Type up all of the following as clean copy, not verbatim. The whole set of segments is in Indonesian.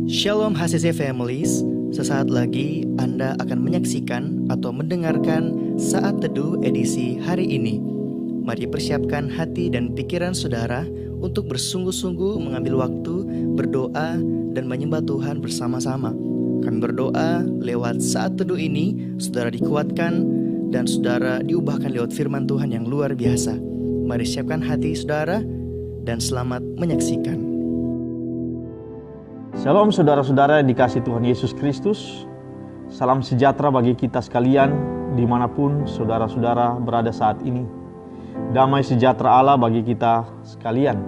Shalom HCC Families, sesaat lagi Anda akan menyaksikan atau mendengarkan Saat Teduh edisi hari ini. Mari persiapkan hati dan pikiran saudara untuk bersungguh-sungguh mengambil waktu, berdoa, dan menyembah Tuhan bersama-sama. Kami berdoa lewat Saat Teduh ini, saudara dikuatkan dan saudara diubahkan lewat firman Tuhan yang luar biasa. Mari siapkan hati saudara dan selamat menyaksikan. Shalom saudara-saudara yang dikasihi Tuhan Yesus Kristus. Salam sejahtera bagi kita sekalian dimanapun saudara-saudara berada saat ini. Damai sejahtera Allah bagi kita sekalian.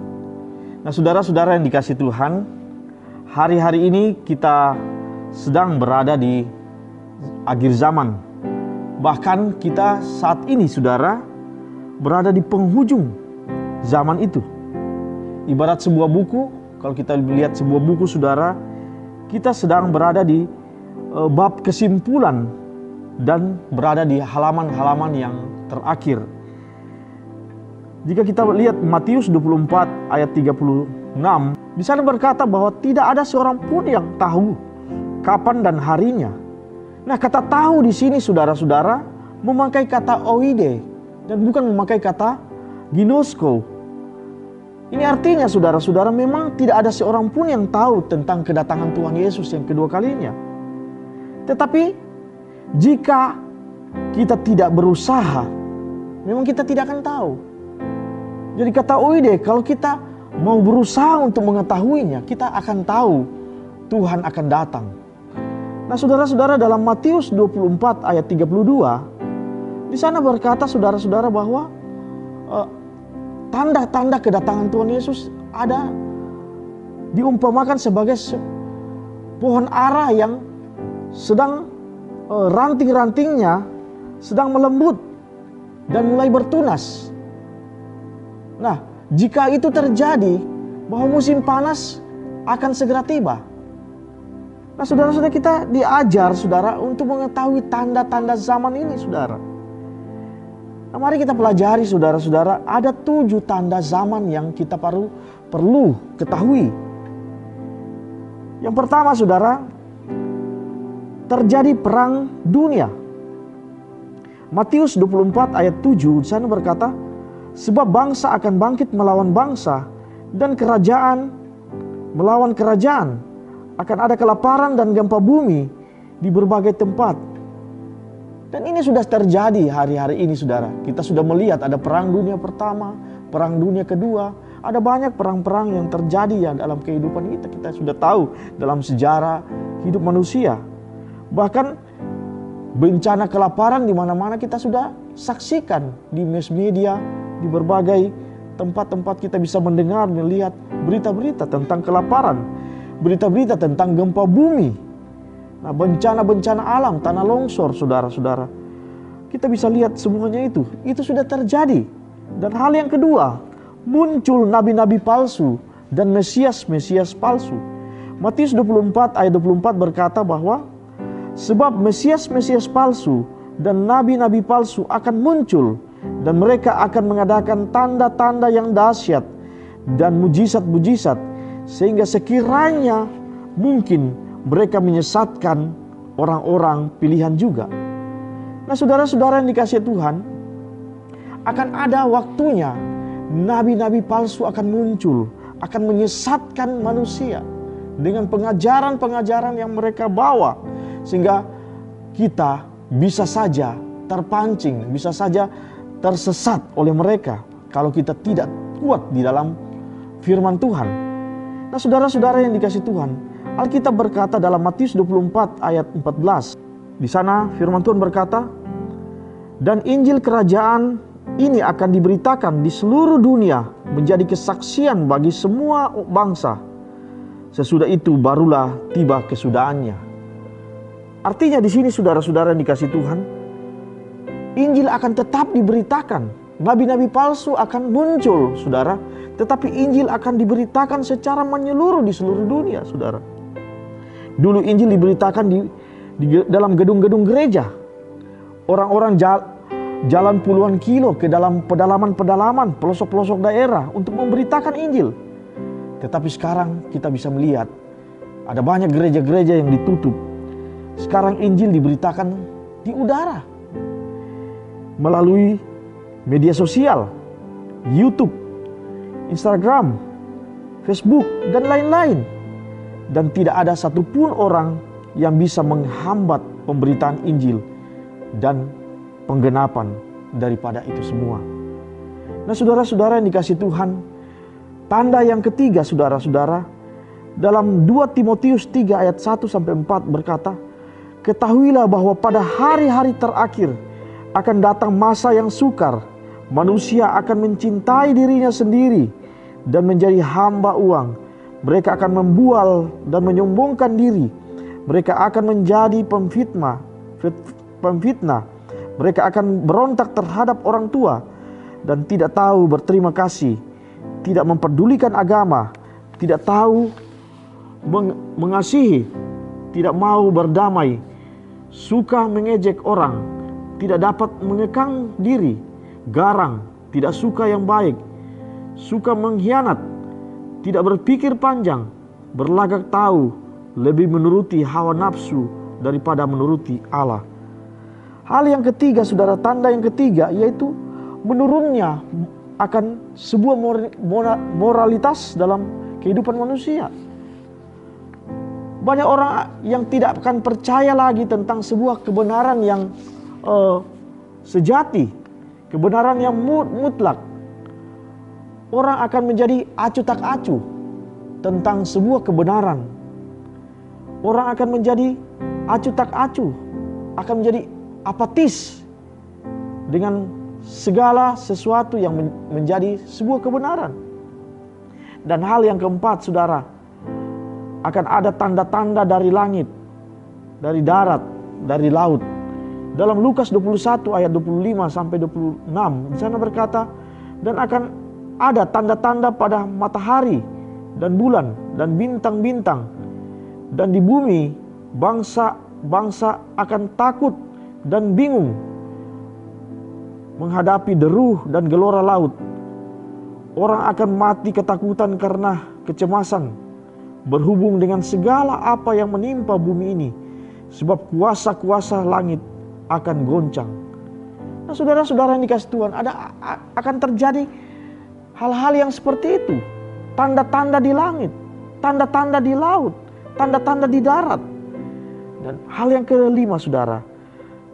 Nah saudara-saudara yang dikasihi Tuhan, hari-hari ini kita sedang berada di akhir zaman. Bahkan kita saat ini saudara berada di penghujung zaman itu. Ibarat sebuah buku. Kalau kita lihat sebuah buku saudara, kita sedang berada di bab kesimpulan dan berada di halaman-halaman yang terakhir. Jika kita lihat Matius 24 ayat 36, di sana berkata bahwa tidak ada seorang pun yang tahu kapan dan harinya. Nah, kata tahu di sini saudara-saudara memakai kata oide dan bukan memakai kata ginosko. Ini artinya saudara-saudara memang tidak ada seorang pun yang tahu tentang kedatangan Tuhan Yesus yang kedua kalinya. Tetapi jika kita tidak berusaha, memang kita tidak akan tahu. Jadi kata oide, kalau kita mau berusaha untuk mengetahuinya, kita akan tahu Tuhan akan datang. Nah saudara-saudara, dalam Matius 24 ayat 32, di sana berkata saudara-saudara bahwa tanda-tanda kedatangan Tuhan Yesus ada diumpamakan sebagai pohon ara yang sedang ranting-rantingnya sedang melembut dan mulai bertunas. Nah, jika itu terjadi, bahwa musim panas akan segera tiba. Nah, saudara-saudara, kita diajar saudara untuk mengetahui tanda-tanda zaman ini saudara. Nah, mari kita pelajari saudara-saudara, ada 7 tanda zaman yang kita perlu ketahui. Yang pertama saudara, terjadi perang dunia. Matius 24 ayat 7 di sana berkata, sebab bangsa akan bangkit melawan bangsa dan kerajaan melawan kerajaan. Akan ada kelaparan dan gempa bumi di berbagai tempat. Dan ini sudah terjadi hari-hari ini saudara. Kita sudah melihat ada perang dunia pertama, perang dunia kedua. Ada banyak perang-perang yang terjadi ya dalam kehidupan kita. Kita sudah tahu dalam sejarah hidup manusia. Bahkan bencana kelaparan di mana-mana kita sudah saksikan di mass media, di berbagai tempat-tempat kita bisa mendengar, melihat berita-berita tentang kelaparan, berita-berita tentang gempa bumi. Nah, bencana-bencana alam, tanah longsor, saudara-saudara. Kita bisa lihat semuanya itu sudah terjadi. Dan hal yang kedua, muncul nabi-nabi palsu dan Mesias-Mesias palsu. Matius 24 ayat 24 berkata bahwa sebab Mesias-Mesias palsu dan nabi-nabi palsu akan muncul dan mereka akan mengadakan tanda-tanda yang dahsyat dan mujizat-mujizat sehingga sekiranya mungkin mereka menyesatkan orang-orang pilihan juga. Nah saudara-saudara yang dikasihi Tuhan, akan ada waktunya nabi-nabi palsu akan muncul, akan menyesatkan manusia dengan pengajaran-pengajaran yang mereka bawa. Sehingga kita bisa saja terpancing, bisa saja tersesat oleh mereka kalau kita tidak kuat di dalam firman Tuhan. Nah saudara-saudara yang dikasihi Tuhan, Alkitab berkata dalam Matius 24 ayat 14. Di sana firman Tuhan berkata, dan Injil kerajaan ini akan diberitakan di seluruh dunia menjadi kesaksian bagi semua bangsa. Sesudah itu barulah tiba kesudahannya. Artinya di sini saudara-saudara yang dikasihi Tuhan, Injil akan tetap diberitakan. Nabi-nabi palsu akan muncul, saudara. Tetapi Injil akan diberitakan secara menyeluruh di seluruh dunia, saudara. Dulu Injil diberitakan di dalam gedung-gedung gereja. Orang-orang jalan puluhan kilo ke dalam pedalaman-pedalaman, pelosok-pelosok daerah untuk memberitakan Injil. Tetapi sekarang kita bisa melihat Ada banyak gereja-gereja yang ditutup. Sekarang Injil diberitakan di udara, melalui media sosial, YouTube, Instagram, Facebook, dan lain-lain. Dan tidak ada satupun orang yang bisa menghambat pemberitaan Injil dan penggenapan daripada itu semua. Nah, saudara-saudara yang dikasihi Tuhan, tanda yang ketiga, saudara-saudara, dalam 2 Timotius 3 ayat 1-4 berkata, ketahuilah bahwa pada hari-hari terakhir akan datang masa yang sukar. Manusia akan mencintai dirinya sendiri dan menjadi hamba uang. Mereka akan membual dan menyombongkan diri. Mereka akan menjadi pemfitnah. Mereka akan berontak terhadap orang tua dan tidak tahu berterima kasih, tidak memperdulikan agama, tidak tahu mengasihi, tidak mau berdamai, suka mengejek orang, tidak dapat mengekang diri, garang, tidak suka yang baik, suka mengkhianat, tidak berpikir panjang, berlagak tahu, lebih menuruti hawa nafsu daripada menuruti Allah. Hal yang ketiga, saudara, tanda yang ketiga yaitu menurunnya akan sebuah moralitas dalam kehidupan manusia. Banyak orang yang tidak akan percaya lagi tentang sebuah kebenaran yang sejati, kebenaran yang mutlak. Orang akan menjadi acuh tak acuh tentang sebuah kebenaran. Orang akan menjadi acuh tak acuh, akan menjadi apatis dengan segala sesuatu yang menjadi sebuah kebenaran. Dan hal yang keempat, saudara, akan ada tanda-tanda dari langit, dari darat, dari laut. Dalam Lukas 21 ayat 25-26 di sana berkata, dan akan ada tanda-tanda pada matahari dan bulan dan bintang-bintang, dan di bumi bangsa-bangsa akan takut dan bingung menghadapi deruh dan gelora laut. Orang akan mati ketakutan karena kecemasan berhubung dengan segala apa yang menimpa bumi ini, sebab kuasa-kuasa langit akan goncang. Nah, saudara-saudara yang dikasihi Tuhan, akan terjadi hal-hal yang seperti itu. Tanda-tanda di langit, tanda-tanda di laut, tanda-tanda di darat. Dan hal yang kelima, saudara,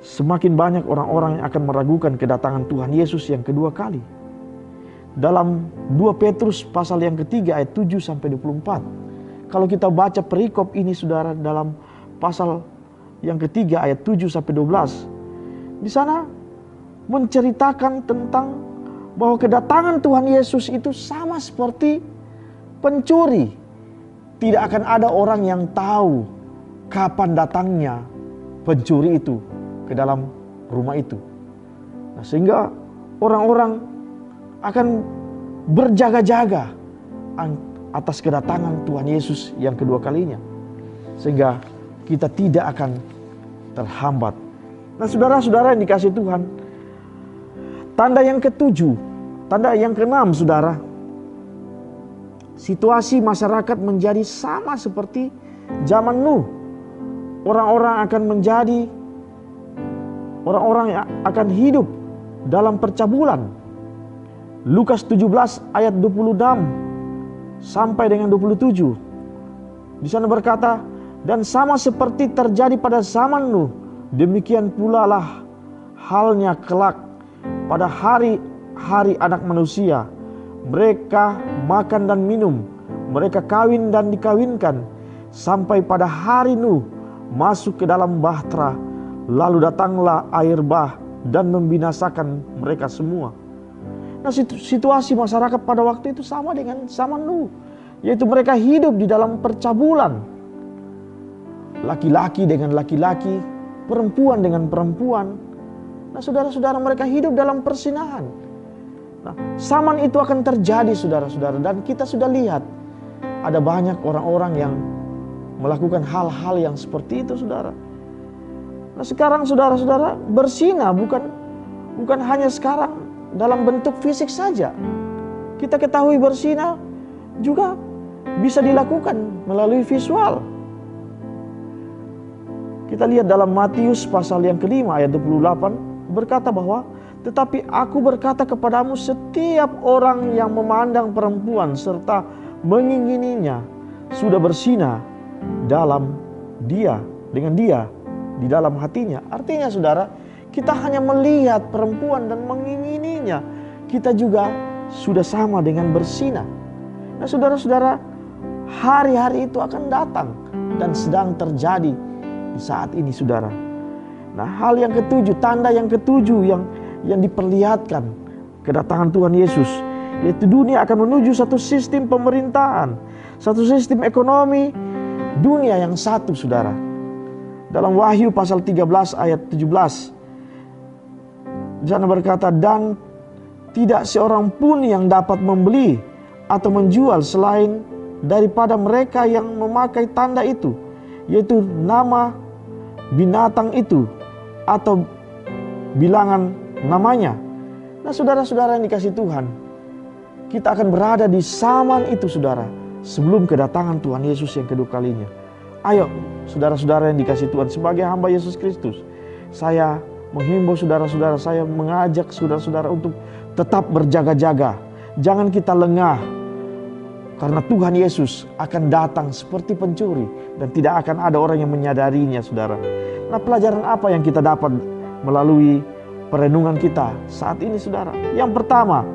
semakin banyak orang-orang yang akan meragukan kedatangan Tuhan Yesus yang kedua kali. Dalam 2 Petrus pasal yang ketiga ayat 7-24. Kalau kita baca perikop ini, saudara, dalam pasal yang ketiga ayat 7-12. Di sana menceritakan tentang bahwa kedatangan Tuhan Yesus itu sama seperti pencuri. Tidak akan ada orang yang tahu kapan datangnya pencuri itu ke dalam rumah itu. Nah, sehingga orang-orang akan berjaga-jaga atas kedatangan Tuhan Yesus yang kedua kalinya, sehingga kita tidak akan terhambat. Nah, saudara-saudara yang dikasihi Tuhan, tanda yang ketujuh, tanda yang keenam, saudara, situasi masyarakat menjadi sama seperti zaman Nuh. Orang-orang akan menjadi orang-orang yang akan hidup dalam percabulan. Lukas 17 ayat 26 sampai dengan 27. Di sana berkata, dan sama seperti terjadi pada zaman Nuh, demikian pula lah halnya kelak pada hari-hari anak manusia. Mereka makan dan minum, mereka kawin dan dikawinkan, sampai pada hari Nuh masuk ke dalam bahtera. Lalu datanglah air bah dan membinasakan mereka semua. Nah, situasi masyarakat pada waktu itu sama dengan zaman Nuh, yaitu mereka hidup di dalam percabulan. Laki-laki dengan laki-laki, perempuan dengan perempuan. Nah, saudara-saudara, mereka hidup dalam persinahan. Nah, zaman itu akan terjadi, saudara-saudara, dan kita sudah lihat ada banyak orang-orang yang melakukan hal-hal yang seperti itu, saudara. Nah, sekarang saudara-saudara, berzina bukan hanya sekarang dalam bentuk fisik saja. Kita ketahui berzina juga bisa dilakukan melalui visual. Kita lihat dalam Matius pasal yang kelima ayat 28 berkata bahwa tetapi aku berkata kepadamu, setiap orang yang memandang perempuan serta mengingininya sudah berzina dengan dia di dalam hatinya. Artinya saudara, kita hanya melihat perempuan dan mengingininya, kita juga sudah sama dengan berzina. Nah saudara-saudara, hari-hari itu akan datang dan sedang terjadi di saat ini saudara. Nah hal yang ketujuh, tanda yang ketujuh yang diperlihatkan kedatangan Tuhan Yesus, yaitu dunia akan menuju satu sistem pemerintahan, satu sistem ekonomi dunia yang satu saudara. Dalam Wahyu pasal 13 ayat 17 di sana berkata, dan tidak seorang pun yang dapat membeli atau menjual selain daripada mereka yang memakai tanda itu, yaitu nama binatang itu atau bilangan namanya. Nah saudara-saudara yang dikasih Tuhan, kita akan berada di zaman itu saudara, sebelum kedatangan Tuhan Yesus yang kedua kalinya. Ayo saudara-saudara yang dikasih Tuhan, sebagai hamba Yesus Kristus, saya menghimbau saudara-saudara, saya mengajak saudara-saudara untuk tetap berjaga-jaga. Jangan kita lengah, karena Tuhan Yesus akan datang seperti pencuri dan tidak akan ada orang yang menyadarinya saudara. Nah pelajaran apa yang kita dapat melalui perenungan kita saat ini saudara? Yang pertama,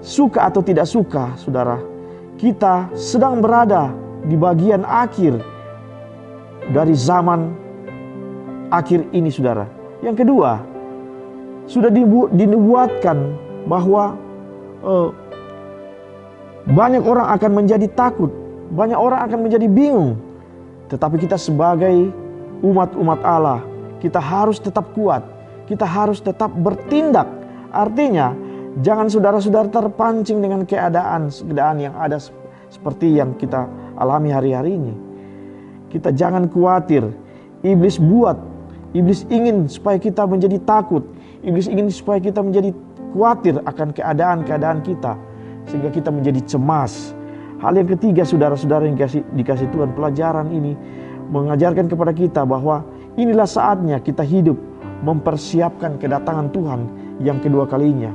suka atau tidak suka saudara, kita sedang berada di bagian akhir dari zaman akhir ini saudara. Yang kedua, sudah dinubuatkan bahwa banyak orang akan menjadi takut, banyak orang akan menjadi bingung. Tetapi kita sebagai umat Allah, kita harus tetap kuat, kita harus tetap bertindak. Artinya jangan saudara-saudara terpancing dengan keadaan yang ada seperti yang kita alami hari-hari ini. Kita jangan khawatir. Iblis ingin supaya kita menjadi takut. Iblis ingin supaya kita menjadi khawatir akan keadaan-keadaan kita, sehingga kita menjadi cemas. Hal yang ketiga saudara-saudara yang dikasih Tuhan, pelajaran ini mengajarkan kepada kita bahwa inilah saatnya kita hidup mempersiapkan kedatangan Tuhan yang kedua kalinya.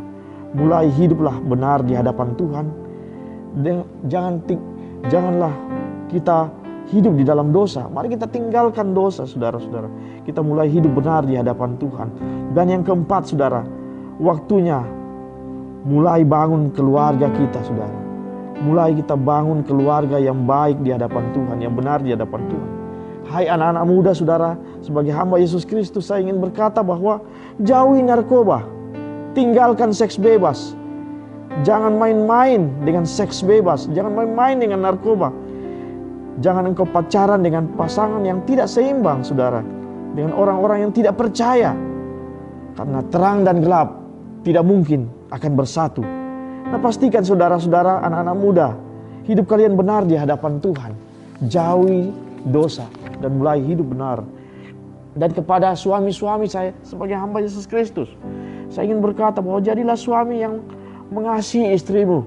Mulai hiduplah benar di hadapan Tuhan. Janganlah kita hidup di dalam dosa. Mari kita tinggalkan dosa saudara-saudara. Kita mulai hidup benar di hadapan Tuhan. Dan yang keempat saudara, waktunya mulai bangun keluarga kita saudara. Mulai kita bangun keluarga yang baik di hadapan Tuhan, yang benar di hadapan Tuhan. Hai anak-anak muda saudara, sebagai hamba Yesus Kristus saya ingin berkata bahwa jauhi narkoba, tinggalkan seks bebas. Jangan main-main dengan seks bebas, jangan main-main dengan narkoba. Jangan engkau pacaran dengan pasangan yang tidak seimbang saudara, dengan orang-orang yang tidak percaya. Karena terang dan gelap tidak mungkin akan bersatu. Nah pastikan saudara-saudara, anak-anak muda, hidup kalian benar di hadapan Tuhan. Jauhi dosa dan mulai hidup benar. Dan kepada suami-suami saya sebagai hamba Yesus Kristus, saya ingin berkata bahwa jadilah suami yang mengasihi istrimu.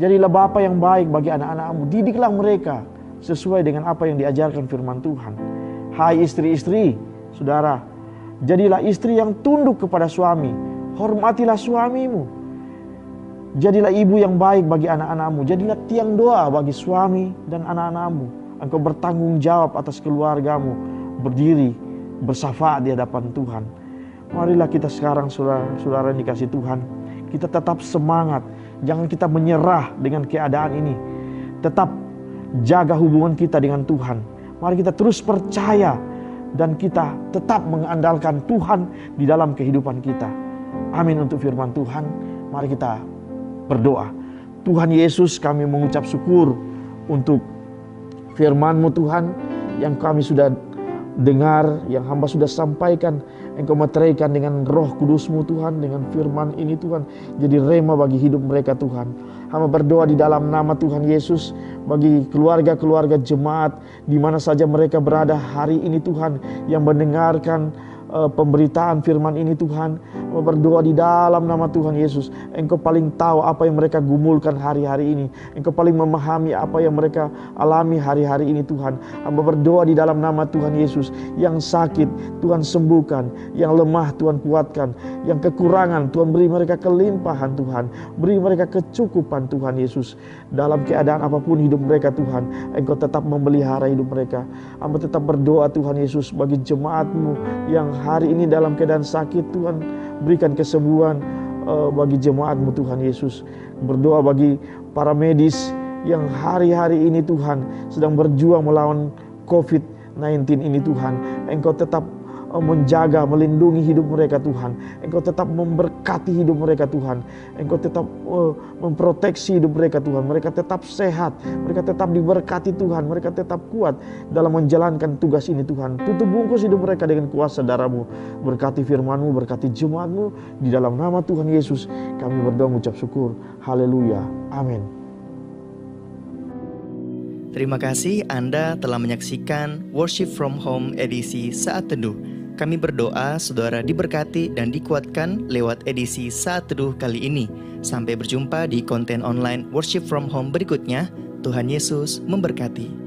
Jadilah bapa yang baik bagi anak-anakmu. Didiklah mereka sesuai dengan apa yang diajarkan firman Tuhan. Hai istri-istri, saudara, jadilah istri yang tunduk kepada suami. Hormatilah suamimu. Jadilah ibu yang baik bagi anak-anakmu. Jadilah tiang doa bagi suami dan anak-anakmu. Engkau bertanggung jawab atas keluargamu, berdiri bersyafaat di hadapan Tuhan. Marilah kita sekarang saudara-saudara yang dikasih Tuhan, kita tetap semangat. Jangan kita menyerah dengan keadaan ini. Tetap jaga hubungan kita dengan Tuhan. Mari kita terus percaya dan kita tetap mengandalkan Tuhan di dalam kehidupan kita. Amin untuk firman Tuhan. Mari kita berdoa. Tuhan Yesus, kami mengucap syukur untuk firman-Mu Tuhan yang kami sudah dengar, yang hamba sudah sampaikan. Engkau meteraikan dengan Roh Kudus-Mu Tuhan, dengan firman ini Tuhan, jadi rema bagi hidup mereka Tuhan. Hamba berdoa di dalam nama Tuhan Yesus bagi keluarga-keluarga jemaat di mana saja mereka berada hari ini Tuhan, yang mendengarkan pemberitaan firman ini Tuhan. Hamba berdoa di dalam nama Tuhan Yesus, Engkau paling tahu apa yang mereka gumulkan hari-hari ini. Engkau paling memahami apa yang mereka alami hari-hari ini Tuhan. Hamba berdoa di dalam nama Tuhan Yesus, yang sakit Tuhan sembuhkan, yang lemah Tuhan kuatkan, yang kekurangan Tuhan beri mereka kelimpahan Tuhan, beri mereka kecukupan Tuhan Yesus. Dalam keadaan apapun hidup mereka Tuhan, Engkau tetap memelihara hidup mereka. Hamba tetap berdoa Tuhan Yesus bagi jemaat-Mu yang hari ini dalam keadaan sakit Tuhan, berikan kesembuhan bagi jemaat-Mu Tuhan Yesus. Berdoa bagi para medis yang hari-hari ini Tuhan sedang berjuang melawan COVID-19 ini Tuhan. Engkau tetap menjaga, melindungi hidup mereka Tuhan. Engkau tetap memberkati hidup mereka Tuhan. Engkau tetap memproteksi hidup mereka Tuhan. Mereka tetap sehat, mereka tetap diberkati Tuhan. Mereka tetap kuat dalam menjalankan tugas ini Tuhan. Tutup bungkus hidup mereka dengan kuasa darah-Mu. Berkati firman-Mu, berkati jemaat-Mu. Di dalam nama Tuhan Yesus kami berdoa mengucap syukur. Haleluya, amin. Terima kasih Anda telah menyaksikan Worship from Home edisi Saat Teduh. Kami berdoa saudara diberkati dan dikuatkan lewat edisi Saat Teduh kali ini. Sampai berjumpa di konten online Worship from Home berikutnya. Tuhan Yesus memberkati.